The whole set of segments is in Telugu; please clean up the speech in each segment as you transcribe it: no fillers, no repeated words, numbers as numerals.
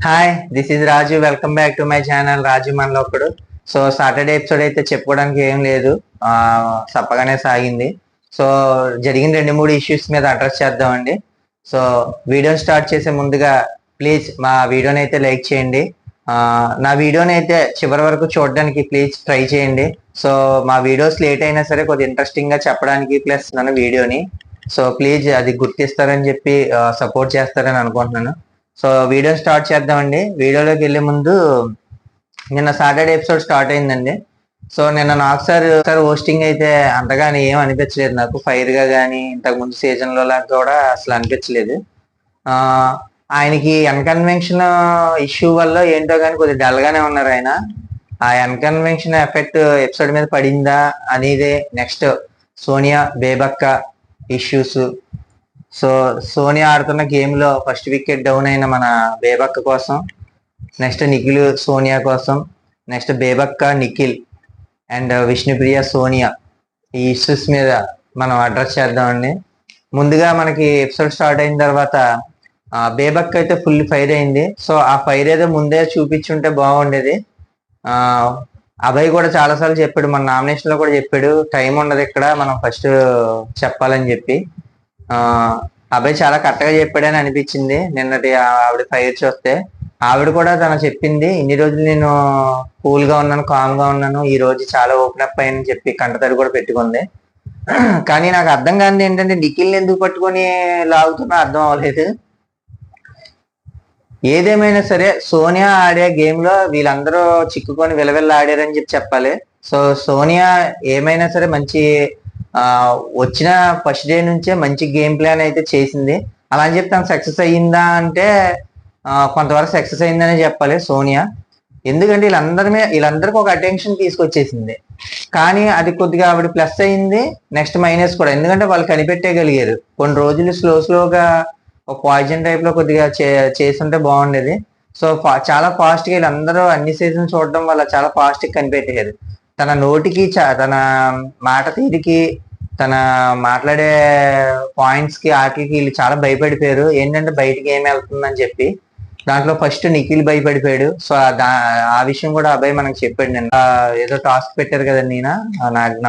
Hi, this is Raju. Welcome back to my channel Raju మనలోకుడు. సో సాటర్డే ఎపిసోడ్ అయితే చెప్పుకోవడానికి ఏం లేదు, సప్పగానే సాగింది. సో జరిగిన రెండు మూడు ఇష్యూస్ మీద అడ్రస్ చేద్దామండి. సో వీడియోని స్టార్ట్ చేసే ముందుగా ప్లీజ్ మా వీడియోని అయితే లైక్ చేయండి. నా వీడియోని అయితే చివరి వరకు చూడడానికి ప్లీజ్ ట్రై చేయండి. సో మా వీడియోస్ లేట్ అయినా సరే కొద్దిగా ఇంట్రెస్టింగ్ గా చెప్పడానికి ప్లస్ నన్ను వీడియోని సో ప్లీజ్ అది గుర్తిస్తారని చెప్పి సపోర్ట్ చేస్తారని అనుకుంటున్నాను. సో వీడియో స్టార్ట్ చేద్దామండి. వీడియోలోకి వెళ్ళే ముందు నిన్న సాటర్డే ఎపిసోడ్ స్టార్ట్ అయిందండి. సో నిన్న నాకు సార్ హోస్టింగ్ అయితే అంతగా ఏం అనిపించలేదు నాకు, ఫైర్ గా కానీ ఇంతకు ముందు సీజన్ లో లాగా కూడా అసలు అనిపించలేదు. ఆయనకి అన్కన్వెన్షన్ ఇష్యూ వల్ల ఏంటో కానీ కొద్దిగా డల్ గానే ఉన్నారు ఆయన. ఆ అన్కన్వెన్షన్ ఎఫెక్ట్ ఎపిసోడ్ మీద పడిందా అనేది next Sonia Bebakka issues. So Sonia ఆడుతున్న గేమ్ లో ఫస్ట్ వికెట్ డౌన్ అయిన మన బేబక్క కోసం, నెక్స్ట్ నిఖిల్ సోనియా కోసం, నెక్స్ట్ బేబక్క నిఖిల్ అండ్ విష్ణుప్రియ సోనియా ఈ ఇష్యూస్ మీద మనం అడ్రస్ చేద్దామండి. ముందుగా మనకి ఎపిసోడ్ స్టార్ట్ అయిన తర్వాత బేబక్క అయితే ఫుల్ ఫైర్ అయింది. సో ఆ ఫైర్ ఏదో ముందే చూపించుంటే బాగుండేది. అభయ్ కూడా చాలాసార్లు చెప్పాడు, మన నామినేషన్ లో కూడా చెప్పాడు, టైం ఉండదు ఇక్కడ, మనం ఫస్ట్ చెప్పాలని చెప్పి. అబ్బాయి చాలా కరెక్ట్గా చెప్పాడని అనిపించింది నిన్నటి ఆవిడ ఫైర్ చూస్తే. ఆవిడ కూడా తను చెప్పింది, ఇన్ని రోజులు నేను కూల్ గా ఉన్నాను, కామ్ గా ఉన్నాను, ఈ రోజు చాలా ఓపెన్ అప్ అయ్యని చెప్పి కంటతడి కూడా పెట్టుకుంది. కానీ నాకు అర్థం కానిది ఏంటంటే నిఖిల్ని ఎందుకు పట్టుకొని లాగుతున్నా అర్థం అవ్వలేదు. ఏదేమైనా సరే సోనియా ఆడే గేమ్ లో వీళ్ళందరూ చిక్కుకొని విలవిల్ల ఆడారని చెప్పి చెప్పాలి. సో సోనియా ఏమైనా సరే మంచి వచ్చిన ఫస్ట్ డే నుంచే మంచి గేమ్ ప్లాన్ అయితే చేసింది. అలా అని చెప్పి తను సక్సెస్ అయ్యిందా అంటే కొంతవరకు సక్సెస్ అయిందనే చెప్పాలి సోనియా. ఎందుకంటే వీళ్ళందరికీ ఒక అటెన్షన్ తీసుకొచ్చేసింది. కానీ అది కొద్దిగా ఆవిడ ప్లస్ అయింది, నెక్స్ట్ మైనస్ కూడా. ఎందుకంటే వాళ్ళు కనిపెట్టేయగలిగారు. కొన్ని రోజులు స్లోగా ఒక పాయిజన్ టైప్ లో కొద్దిగా చేస్తుంటే బాగుండేది. సో చాలా ఫాస్ట్ గా వీళ్ళందరూ అన్ని సీజన్ చూడడం వల్ల చాలా ఫాస్ట్ గా కనిపెట్టేయారు. తన నోటికి తన మాట తీరికి తన మాట్లాడే పాయింట్స్ కి ఆటలకి వీళ్ళు చాలా భయపడిపోయారు. ఏంటంటే బయటికి ఏమి వెళ్తుందని చెప్పి. దాంట్లో ఫస్ట్ నిఖిల్ భయపడిపోయాడు. సో ఆ విషయం కూడా అబ్బాయి మనకు చెప్పాడు. నిన్న ఏదో టాస్క్ పెట్టారు కదా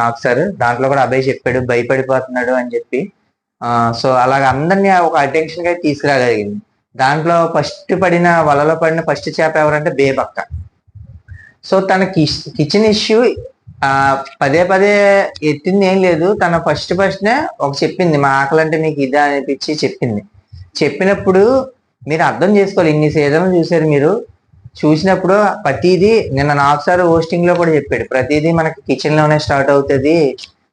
నాకు సార్, దాంట్లో కూడా అబ్బాయి చెప్పాడు భయపడిపోతున్నాడు అని చెప్పి. సో అలాగ అందరినీ ఒక అటెన్షన్ గా తీసుకురాగలిగింది. దాంట్లో వలలో పడిన ఫస్ట్ చేప ఎవరంటే బేబక్క. సో తన కిచెన్ ఇష్యూ పదే ఎత్తింది ఏం లేదు. తన ఫస్ట్నే ఒక చెప్పింది, మా ఆకలి అంటే నీకు ఇదా అనిపించి చెప్పింది. చెప్పినప్పుడు మీరు అర్థం చేసుకోవాలి, ఇన్ని సీజన్లు చూసారు మీరు. చూసినప్పుడు ప్రతిదీ నిన్న నాకు సార్ హోస్టింగ్ లో కూడా చెప్పాడు, ప్రతిదీ మనకి కిచెన్ లోనే స్టార్ట్ అవుతుంది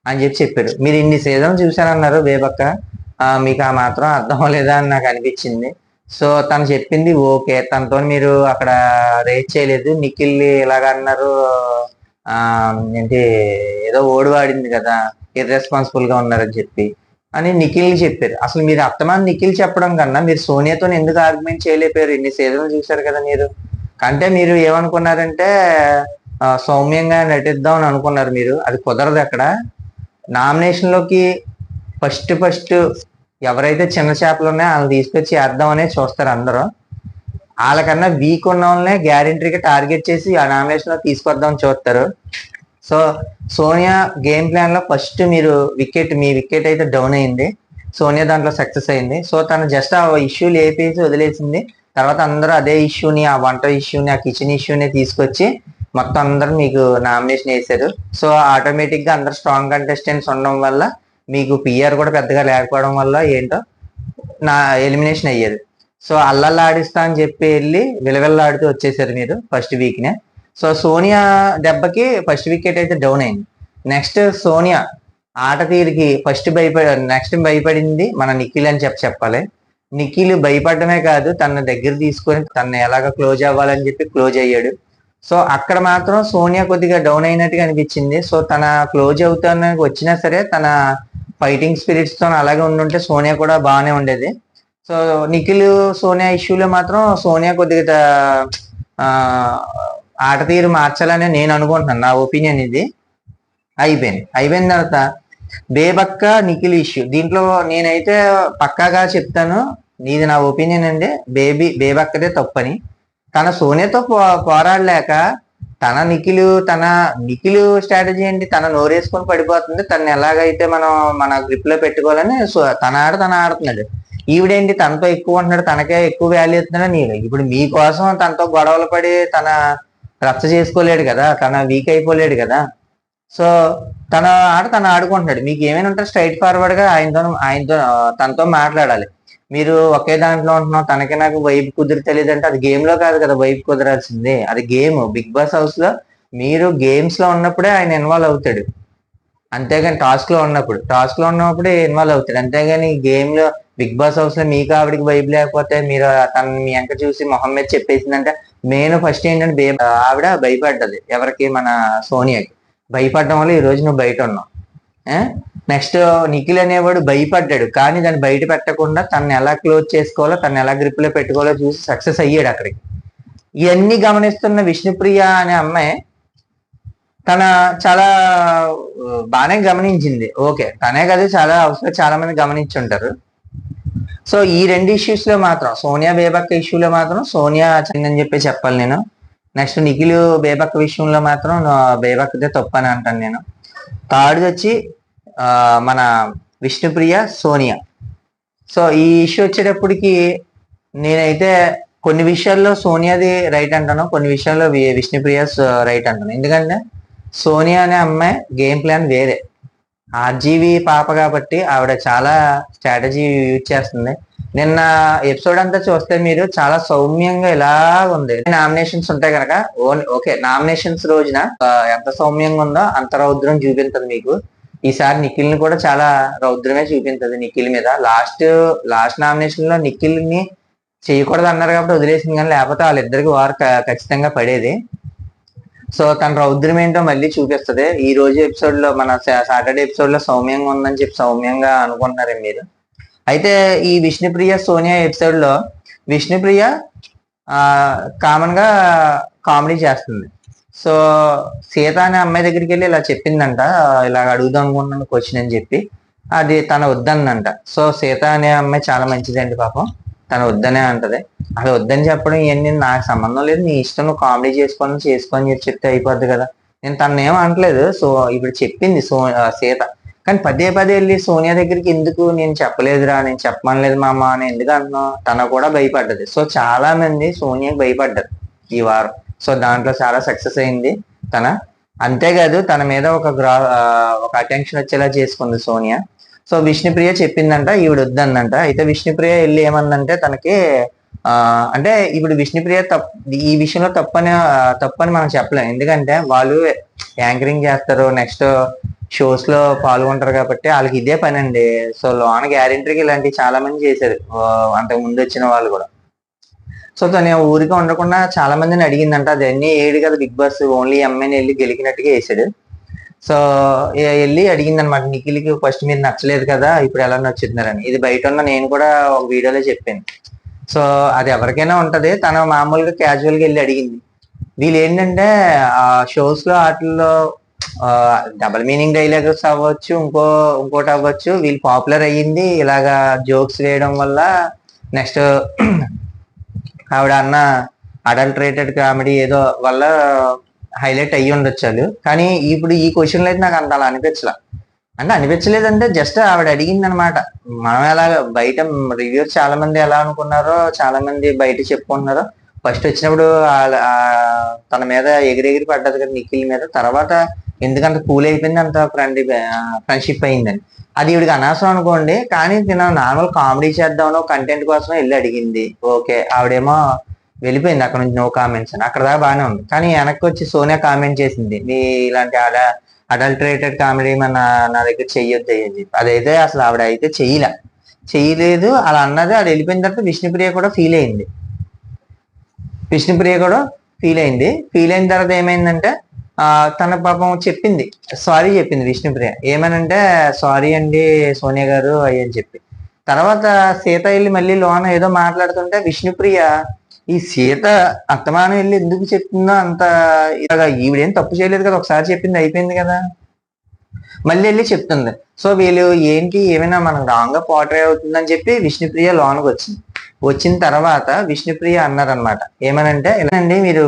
అని చెప్పారు. మీరు ఇన్ని సీజన్లు చూసారన్నారు బేబక్క, మీకు ఆ మాత్రం అర్థం అవ్వలేదా అని నాకు అనిపించింది. సో తను చెప్పింది ఓకే, తనతో మీరు అక్కడ రేట్ చేయలేదు. నిఖిల్ ఇలాగ అన్నారు, ఏంటి ఏదో ఓడి వాడింది కదా, ఇర్రెస్పాన్సిబుల్ గా ఉన్నారని చెప్పి అని నిఖిల్ చెప్పారు. అసలు మీరు అత్తమాన్ నిఖిల్ చెప్పడం కన్నా మీరు సోనియాతో ఎందుకు ఆర్గ్యుమెంట్ చేయలేపారు? ఇన్ని సీజన్లు చూసారు కదా మీరు. అంటే మీరు ఏమనుకున్నారంటే సౌమ్యంగా నటిద్దాం అని అనుకున్నారు మీరు. అది కుదరదు. అక్కడ నామినేషన్ లోకి ఫస్ట్ ఎవరైతే చిన్న చేపలు ఉన్నాయో వాళ్ళని తీసుకొచ్చి వేద్దామనే చూస్తారు అందరూ. వాళ్ళకన్నా వీక్ ఉన్న వాళ్ళనే గ్యారెంటీగా టార్గెట్ చేసి ఆ నామినేషన్ లో తీసుకొద్దామని చూస్తారు. సో సోనియా గేమ్ ప్లాన్ లో ఫస్ట్ మీ వికెట్ అయితే డౌన్ అయింది. సోనియా దాంట్లో సక్సెస్ అయింది. సో తను జస్ట్ ఆ ఇష్యూ లేపేసి వదిలేసింది. తర్వాత అందరూ అదే ఇష్యూని, ఆ వంట ఇష్యూని, ఆ కిచెన్ ఇష్యూని తీసుకొచ్చి మొత్తం అందరూ మీకు నామినేషన్ వేశారు. సో ఆటోమేటిక్ గా అందరు స్ట్రాంగ్ కంటెస్టెంట్స్ ఉండడం వల్ల మీకు పిఆర్ కూడా పెద్దగా లేకపోవడం వల్ల ఏంటో నా ఎలిమినేషన్ అయ్యేది. సో ఆడిస్తా అని చెప్పి వెళ్ళి విలవిల్లాడుతూ వచ్చేసారు మీరు ఫస్ట్ వీక్ నే. సో సోనియా దెబ్బకి ఫస్ట్ వికెట్ అయితే డౌన్ అయింది. నెక్స్ట్ సోనియా ఆట తీరికి నెక్స్ట్ భయపడింది మన నిఖిల్ అని చెప్పాలి. నిఖిల్ భయపడమే కాదు, తన దగ్గర తీసుకొని తన ఎలాగ క్లోజ్ అవ్వాలని చెప్పి క్లోజ్ అయ్యాడు. సో అక్కడ మాత్రం సోనియా కొద్దిగా డౌన్ అయినట్టుగా అనిపించింది. సో తన క్లోజ్ అవుతానికి వచ్చినా సరే తన ఫైటింగ్ స్పిరిట్స్ తో అలాగే ఉండుంటే సోనియా కూడా బాగానే ఉండేది. సో నిఖిల్ సోనియా ఇష్యూలో మాత్రం సోనియా కొద్దిగా ఆట తీరు మార్చాలని నేను అనుకుంటున్నాను. నా ఒపీనియన్ ఇది. అయిపోయిన తర్వాత బేబక్క నిఖిల్ ఇష్యూ, దీంట్లో నేనైతే పక్కాగా చెప్తాను, ఇది నా ఒపీనియన్ అండి, బేబక్కదే తప్పని. తన సోనియాతో పోరాడలేక తన నిఖిలు స్ట్రాటజీ ఏంటి, తన నోరేసుకొని పడిపోతుంది, తను ఎలాగైతే మనం మన గ్రిప్ లో పెట్టుకోవాలని తన ఆడుతున్నాడు. ఈవిడేంటి తనతో ఎక్కువ ఉంటున్నాడు, తనకే ఎక్కువ వాల్యూ ఇస్తున్నాడు. నేను ఇప్పుడు మీకోసం తనతో గొడవలు పడి తన రచ్చ చేసుకోలేడు కదా, తన వీక్ అయిపోలేడు కదా. సో తను ఆడుకుంటున్నాడు. మీకు ఏమైనా ఉంటే స్ట్రైట్ ఫార్వర్డ్ గా ఆయనతో తనతో మాట్లాడాలి. మీరు ఒకే దాంట్లో ఉంటున్నాం, తనకి నాకు వైపు కుదిరి తెలియదు అంటే అది గేమ్ లో కాదు కదా వైపు కుదరాల్సింది, అది గేమ్. బిగ్ బాస్ హౌస్ లో మీరు గేమ్స్ లో ఉన్నప్పుడే ఆయన ఇన్వాల్వ్ అవుతాడు, అంతేగాని టాస్క్ లో ఉన్నప్పుడే ఇన్వాల్వ్ అవుతాడు. అంతేగాని గేమ్ లో బిగ్ బాస్ హౌస్ లో మీకు ఆవిడకి వైపు లేకపోతే మీరు తను మీ వెంక చూసి మొహం మీద చెప్పేసిందంటే, నేను ఫస్ట్ ఏంటంటే ఆవిడ భయపడ్డది ఎవరికి, మన సోనియాకి. భయపడడం వల్ల ఈ రోజు నువ్వు బయట ఉన్నావు. నెక్స్ట్ నిఖిల్ అనేవాడు భయపడ్డాడు, కానీ దాన్ని బయట పెట్టకుండా తను ఎలా క్లోజ్ చేసుకోవాలో, తను ఎలా గ్రిప్ లో పెట్టుకోవాలో చూసి సక్సెస్ అయ్యాడు అక్కడికి. ఇవన్నీ గమనిస్తున్న విష్ణుప్రియ అనే అమ్మాయి తన చాలా బాగానే గమనించింది. ఓకే, తనే కదా చాలా మంది గమనించుంటారు. సో ఈ రెండు ఇష్యూస్ లో మాత్రం, సోనియా బేబక్క ఇష్యూలో మాత్రం సోనియా చెందని చెప్పి చెప్పాలి నేను. నెక్స్ట్ నిఖిల్ బేబక్క విషయంలో మాత్రం బేబక్కదే తప్పు అని అంటాను నేను. థర్డ్ వచ్చి మన విష్ణుప్రియ సోనియా. సో ఈ ఇష్యూ వచ్చేటప్పటికి నేనైతే కొన్ని విషయాల్లో సోనియాది రైట్ అంటాను, కొన్ని విషయాల్లో విష్ణుప్రియ రైట్ అంటాను. ఎందుకంటే సోనియా అనే అమ్మాయి గేమ్ ప్లాన్ వేరే, ఆర్జీవి పాప కాబట్టి ఆవిడ చాలా స్ట్రాటజీ యూజ్ చేస్తుంది. నిన్న ఎపిసోడ్ అంతా చూస్తే మీరు చాలా సౌమ్యంగా ఇలా ఉంది. నామినేషన్స్ ఉంటాయి కనుక ఓకే, నామినేషన్స్ రోజున ఎంత సౌమ్యంగా ఉందో అంత రౌద్రం చూపించదు మీకు. ఈసారి నిఖిల్ ని కూడా చాలా రౌద్రమే చూపించదు నిఖిల్ మీద. లాస్ట్ నామినేషన్ లో నిఖిల్ ని చేయకూడదు అన్నారు కాబట్టి వదిలేసింది, కానీ లేకపోతే వాళ్ళిద్దరికి వారు ఖచ్చితంగా పడేది. సో తన రౌద్రం ఏంటో మళ్ళీ చూపిస్తుంది ఈ రోజు ఎపిసోడ్ లో. మన సాటర్డే ఎపిసోడ్ లో సౌమ్యంగా ఉందని చెప్పి సౌమ్యంగా అనుకుంటున్నారే మీరు. అయితే ఈ విష్ణుప్రియ సోనియా ఎపిసోడ్ లో విష్ణుప్రియ కామన్ గా కామెడీ చేస్తుంది. సో సీత అనే అమ్మాయి దగ్గరికి వెళ్ళి ఇలా చెప్పిందంట, ఇలా అడుగుదాం అనుకుంటున్నాను క్వశ్చన్ అని చెప్పి. అది తన వద్దనంట. సో సీత అనే అమ్మాయి చాలా మంచిదండి పాపం, తను వద్దనే అంటది. అసలు వద్దని చెప్పడం ఇవన్నీ నాకు సంబంధం లేదు, నీ ఇష్టం, నువ్వు కామెడీ చేసుకొని చెప్పి చెప్తే అయిపోద్ది కదా. నేను తను ఏం అనట్లేదు. సో ఇప్పుడు చెప్పింది సీత, కానీ పదే వెళ్ళి సోనియా దగ్గరికి ఎందుకు నేను చెప్పలేదురా, నేను చెప్పమనలేదు మామ అని ఎందుకు అంటున్నావు. తన కూడా భయపడ్డది. సో చాలా మంది సోనియాకి భయపడ్డారు ఈ వారం. సో దాంట్లో చాలా సక్సెస్ అయింది తన. అంతేకాదు తన మీద ఒక అటెన్షన్ వచ్చేలా చేసుకుంది సోనియా. సో విష్ణుప్రియ చెప్పిందంట, ఈవిడ వద్దందంట. అయితే విష్ణుప్రియ వెళ్ళి ఏమందంటే తనకి అంటే ఇప్పుడు విష్ణుప్రియ ఈ విషయంలో తప్పని మనం చెప్పలేం, ఎందుకంటే వాళ్ళు యాంకరింగ్ చేస్తారు, నెక్స్ట్ షోస్ లో పాల్గొంటారు కాబట్టి వాళ్ళకి ఇదే పని అండి. సో లోన గ్యారెంటీకి ఇలాంటివి చాలా మంది చేశారు అంతకు ముందు వచ్చిన వాళ్ళు కూడా. సో తను ఊరికే ఉండకుండా చాలా మందిని అడిగిందంట. అది అన్ని ఏడు కదా బిగ్ బాస్, ఓన్లీ అమ్మాయిని వెళ్ళి గెలికినట్టుగా వేసాడు. సో వెళ్ళి అడిగింది అనమాట, నిఖిల్కి ఫస్ట్ మీరు నచ్చలేదు కదా, ఇప్పుడు ఎలా నచ్చుతున్నారని. ఇది బయట ఉన్న నేను కూడా ఒక వీడియోలో చెప్పాను. సో అది ఎవరికైనా ఉంటది. తను మామూలుగా క్యాజువల్ గా వెళ్ళి అడిగింది. వీళ్ళు ఏంటంటే ఆ షోస్ లో వాటిల్లో డబల్ మీనింగ్ డైలాగ్స్ అవ్వచ్చు, ఇంకోటి అవ్వచ్చు. వీళ్ళు పాపులర్ అయ్యింది ఇలాగా జోక్స్ వేయడం వల్ల. నెక్స్ట్ ఆవిడ అన్న అడల్టరేటెడ్ కామెడీ ఏదో వల్ల హైలైట్ అయ్యి ఉండొచ్చు. కానీ ఇప్పుడు ఈ క్వశ్చన్ అయితే నాకు అంత అలా అనిపించలేదంటే జస్ట్ ఆవిడ అడిగింది అనమాట. మనం ఎలాగ బయట రివ్యూస్ చాలా మంది ఎలా అనుకున్నారో, చాలా మంది బయట చెప్పుకుంటున్నారో, ఫస్ట్ వచ్చినప్పుడు తన మీద ఎగిరెగిరి పడ్డది కదా నిఖిల్ మీద, తర్వాత ఎందుకంత కూల్ అయిపోయింది, అంత ఫ్రెండ్షిప్ అయిందని. అది ఈవిడికి అనవసరం అనుకోండి, కానీ నేను నార్మల్ కామెడీ చేద్దామనో కంటెంట్ కోసం వెళ్ళి అడిగింది. ఓకే, ఆవిడేమో వెళ్ళిపోయింది అక్కడ నుంచి, నో కామెంట్స్ అని. అక్కడ దాకా బాగానే ఉంది. కానీ వెనక్కి వచ్చి సోనియా కామెంట్ చేసింది, మీ ఇలాంటి అడల్టరేటెడ్ కామెడీ నా దగ్గర చెయ్యొద్దు అని చెప్పి. అదైతే అసలు ఆవిడ అయితే చేయలేదు అలా అన్నది. అది వెళ్ళిపోయిన తర్వాత విష్ణుప్రియ కూడా ఫీల్ అయింది. ఫీల్ అయిన తర్వాత ఏమైందంటే తన పాపం చెప్పింది, సారీ చెప్పింది విష్ణుప్రియ. ఏమనంటే సారీ అండి సోనియా గారు అని చెప్పి. తర్వాత సీత వెళ్ళి మళ్ళీ లోన ఏదో మాట్లాడుతుంటే విష్ణుప్రియ ఈ సీత అత్తమానం వెళ్ళి ఎందుకు చెప్తుందో అంత ఇలాగా, ఈవిడేం తప్పు చేయలేదు కదా, ఒకసారి చెప్పింది అయిపోయింది కదా, మళ్ళీ వెళ్ళి చెప్తుంది. సో వీళ్ళు ఏంటి ఏమైనా మనకు రాంగ్ గా పోర్ట్రే అవుతుందని చెప్పి విష్ణుప్రియ లోనకు వచ్చింది. వచ్చిన తర్వాత విష్ణుప్రియ అన్నారనమాట. ఏమనంటే, ఇలాండి మీరు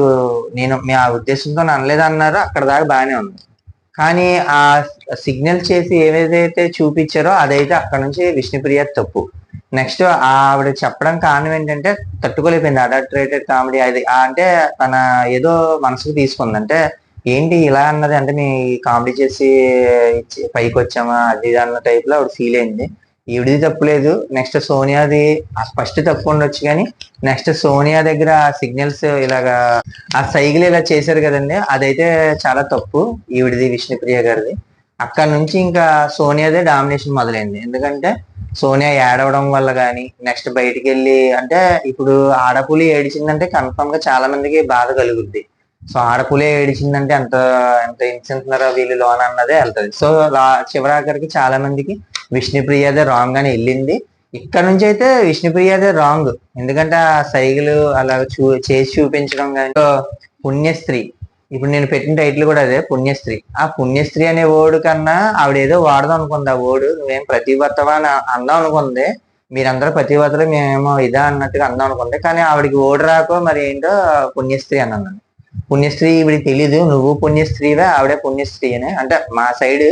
నేను మీ ఆ ఉద్దేశంతో అనలేదు అన్నారు, అక్కడ దాకా బాగానే ఉంది. కానీ ఆ సిగ్నల్ చేసి ఏదైతే చూపించారో అదైతే అక్కడ నుంచి విష్ణుప్రియ తప్పు. నెక్స్ట్ ఆవిడ చెప్పడం కారణం ఏంటంటే తట్టుకోలేకపోయింది. అడల్టరేటెడ్ కామెడీ అది అంటే తన ఏదో మనసుకు తీసుకుంది. అంటే ఏంటి ఇలా అన్నది, అంటే మీ కామెడీ చేసి పైకి వచ్చామా అది ఇది అన్న టైప్ లో ఆవిడ ఫీల్ అయింది. ఈవిడిది తప్పులేదు. నెక్స్ట్ సోనియాది ఫస్ట్ తప్పు ఉండొచ్చు, కానీ నెక్స్ట్ సోనియా దగ్గర సిగ్నల్స్ ఇలాగా ఆ సైకిల్ ఇలా చేశారు కదండి, అదైతే చాలా తప్పు ఈవిడిది, విష్ణుప్రియ గారిది. అక్కడ నుంచి ఇంకా సోనియాదే డామినేషన్ మొదలైంది. ఎందుకంటే సోనియా ఏడవడం వల్ల కానీ, నెక్స్ట్ బయటికి వెళ్ళి అంటే ఇప్పుడు ఆడపులి ఏడిచిందంటే కన్ఫర్మ్ గా చాలా మందికి బాధ కలుగుద్ది. సో ఆడపులే ఏడిచిందంటే ఎంత ఎంత హింసింటున్నారో వీళ్ళు లోన అన్నదే వెళ్తుంది. సో చివరాఖరికి చాలా మందికి విష్ణుప్రియదే రాంగ్ అని వెళ్ళింది. ఇక్కడ నుంచి అయితే విష్ణుప్రియదే రాంగ్. ఎందుకంటే ఆ సైకిల్ అలా చేసి చూపించడం కానీ. పుణ్యస్త్రీ, ఇప్పుడు నేను పెట్టిన టైటిల్ కూడా అదే, పుణ్యస్త్రీ. ఆ పుణ్యస్త్రీ అనే ఓడు కన్నా ఆవిడ ఏదో వాడదాం అనుకుంది. ఆ ఓడు నువ్వేం ప్రతిభతవా అని అందాం అనుకుంది. మీరందరూ ప్రతిభతలు, మేమేమో ఇదా అన్నట్టుగా అందాం అనుకుంది. కానీ ఆవిడికి ఓడు రాకో మరి ఏంటో పుణ్యస్త్రీ అన్నాను. పుణ్యస్త్రీ ఈవిడికి తెలీదు, నువ్వు పుణ్యస్త్రీవే ఆవిడే పుణ్యస్త్రీ అని. అంటే మా సైడ్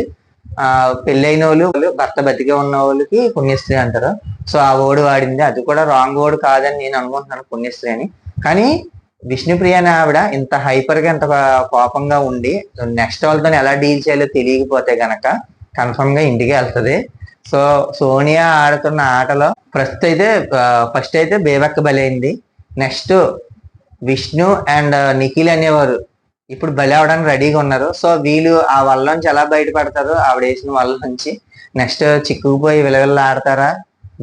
పెళ్ళైన వాళ్ళు, భర్త బతికే ఉన్న వాళ్ళకి పుణ్యస్త్రీ అంటారు. సో ఆ ఓడు వాడింది, అది కూడా రాంగ్ ఓడు కాదని నేను అనుకుంటున్నాను, పుణ్యస్త్రీ అని. కానీ విష్ణుప్రియ అనే ఆవిడ ఇంత హైపర్ గా, ఇంత కోపంగా ఉండి నెక్స్ట్ వాళ్ళతో ఎలా డీల్ చేయాలో తెలియకపోతే గనక కన్ఫర్మ్ గా ఇంటికి వెళ్తుంది. సో సోనియా ఆడుతున్న ఆటలో ఫస్ట్ అయితే బేబక్క బలైంది. నెక్స్ట్ విష్ణు అండ్ నిఖిల్ అనేవారు ఇప్పుడు బలి అవడానికి రెడీగా ఉన్నారు. సో వీళ్ళు ఆ వల్ల నుంచి ఎలా బయటపడతారు, ఆవిడ వేసిన వల్ల నుంచి. నెక్స్ట్ చిక్కుకుపోయి విలవిల్ల ఆడతారా,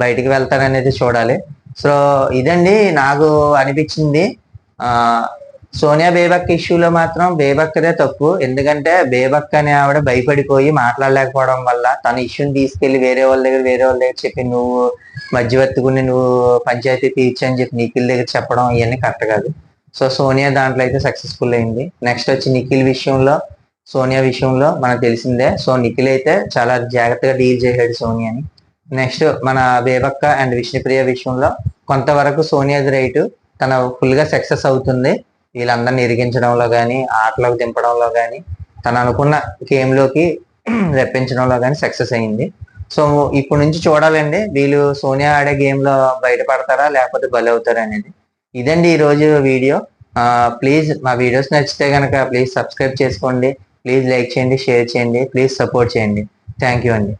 బయటికి వెళ్తారా అనేది చూడాలి. సో ఇదండి నాకు అనిపించింది. సోనియా బేబక్ ఇష్యూలో మాత్రం బేబక్కదే తప్పు. ఎందుకంటే బేబక్ అనే ఆవిడ భయపడిపోయి మాట్లాడలేకపోవడం వల్ల తన ఇష్యూని తీసుకెళ్లి వేరే వాళ్ళ దగ్గర చెప్పి నువ్వు మధ్యవర్తికుని నువ్వు పంచాయతీ తీర్చని చెప్పి నిఖిల్ దగ్గర చెప్పడం ఇవన్నీ కరెక్ట్ కాదు. సో సోనియా దాంట్లో అయితే సక్సెస్ఫుల్ అయింది. నెక్స్ట్ వచ్చి నిఖిల్ విషయంలో, సోనియా విషయంలో మనకు తెలిసిందే. సో నిఖిల్ అయితే చాలా జాగ్రత్తగా డీల్ చేశాడు సోనియాని. నెక్స్ట్ మన బేబక్క అండ్ విష్ణుప్రియ విషయంలో కొంతవరకు సోనియాది రైట్, తన ఫుల్ గా సక్సెస్ అవుతుంది. వీళ్ళందరినీ ఇరిగించడంలో కానీ, ఆటలోకి దింపడంలో కానీ, తను అనుకున్న గేమ్ లోకి రప్పించడంలో కానీ సక్సెస్ అయింది. సో ఇప్పుడు నుంచి చూడాలండి, వీళ్ళు సోనియా ఆడే గేమ్ లో బయటపడతారా లేకపోతే బలి అవుతారా అనేది. ఇదండి ఈ రోజు వీడియో. ప్లీజ్ మా వీడియోస్ నచ్చితే కనుక ప్లీజ్ సబ్స్క్రైబ్ చేసుకోండి, ప్లీజ్ లైక్ చేయండి, షేర్ చేయండి, ప్లీజ్ సపోర్ట్ చేయండి. థ్యాంక్ యూ అండి.